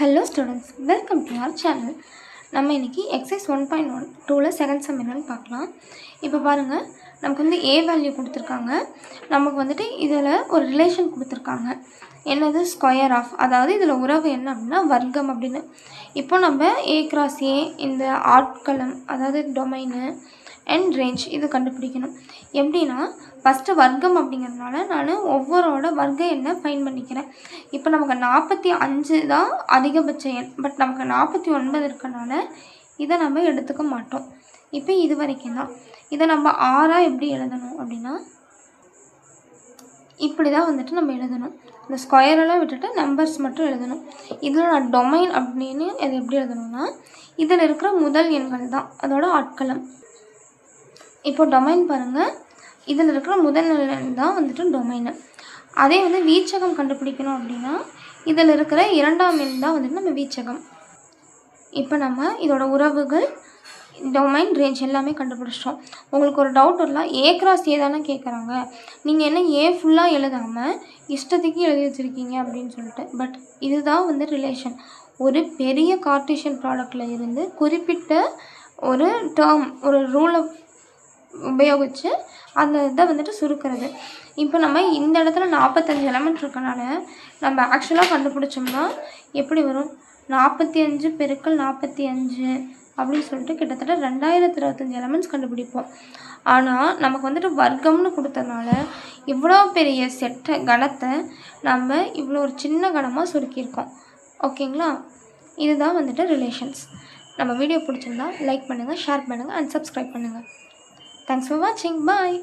Hello students, welcome to our channel. நம்ம இன்னைக்கு exercise 1.12ல second sum என்னன்னு பார்க்கலாம். இப்போ பாருங்க, நமக்கு வந்து a வேல்யூ கொடுத்திருக்காங்க. நமக்கு வந்துட்டு இதில் ஒரு ரிலேஷன் கொடுத்திருக்காங்க. என்னது ஸ்கொயர் ஆஃப், அதாவது இதில் உறவு என்ன அப்படின்னா வர்க்கம் அப்படின்னு. இப்போ நம்ம a cross a இந்த ஆட்களம், அதாவது டொமைனு அண்ட் ரேஞ்ச் இது கண்டுபிடிக்கணும். எப்படின்னா ஃபஸ்ட்டு வர்க்கம் அப்படிங்கிறதுனால நான் ஒவ்வொருவோட வர்க்க எண்ணை ஃபைன் பண்ணிக்கிறேன். இப்போ நமக்கு 45 தான் அதிகபட்ச எண், பட் நமக்கு 49 இருக்கனால இதை நம்ம எடுத்துக்க மாட்டோம். இப்போ இது வரைக்கும் தான். இதை நம்ம 6ஆக எப்படி எழுதணும் அப்படின்னா இப்படி தான் வந்துட்டு நம்ம எழுதணும். இந்த ஸ்கொயரெல்லாம் விட்டுட்டு நம்பர்ஸ் மட்டும் எழுதணும். இதில் நான் டொமைன் அப்படின்னு அது எப்படி எழுதணும்னா இதில் இருக்கிற முதல் எண்கள் தான் அதோட ஆட்களம். இப்போ டொமைன் பாருங்கள், இதில் இருக்கிற முதல் எண் தான் வந்துட்டு டொமைனு. அதே வந்து வீச்சகம் கண்டுபிடிக்கணும் அப்படின்னா இதில் இருக்கிற இரண்டாம் எண் தான் வந்துட்டு நம்ம வீச்சகம். இப்போ நம்ம இதோட உறவுகள் டொமைன் ரேஞ்ச் எல்லாமே கண்டுபிடிச்சிட்டோம். உங்களுக்கு ஒரு டவுட் வரலாம், a cross a தானே கேட்குறாங்க, நீங்கள் என்ன a ஃபுல்லாக எழுதாமல் இஷ்டத்துக்கு எழுதி வச்சுருக்கீங்க அப்படின்னு சொல்லிட்டு. பட் இதுதான் வந்து ரிலேஷன். ஒரு பெரிய கார்ட்டீசியன் ப்ராடக்டில் இருந்து குறிப்பிட்ட ஒரு டேர்ம், ஒரு ரூலை உபயோகித்து அந்த இதை வந்துட்டு சுருக்கிறது. இப்போ நம்ம இந்த இடத்துல 45 எலமெண்ட் இருக்கனால நம்ம ஆக்சுவலாக கண்டுபிடிச்சோம்னா எப்படி வரும், 45 பெருக்கல் 45 அப்படின்னு சொல்லிட்டு கிட்டத்தட்ட 2025 எலமெண்ட்ஸ் கண்டுபிடிப்போம். ஆனால் நமக்கு வந்துட்டு வர்க்கம்னு கொடுத்ததுனால இவ்வளோ பெரிய செட்டை கணத்தை நம்ம இவ்வளோ ஒரு சின்ன கணமாக சுருக்கியிருக்கோம். ஓகேங்களா, இதுதான் வந்துட்டு ரிலேஷன்ஸ். நம்ம வீடியோ பிடிச்சிருந்தா லைக் பண்ணுங்கள், ஷேர் பண்ணுங்கள் அண்ட் சப்ஸ்கிரைப் பண்ணுங்கள். Thanks for watching. Bye.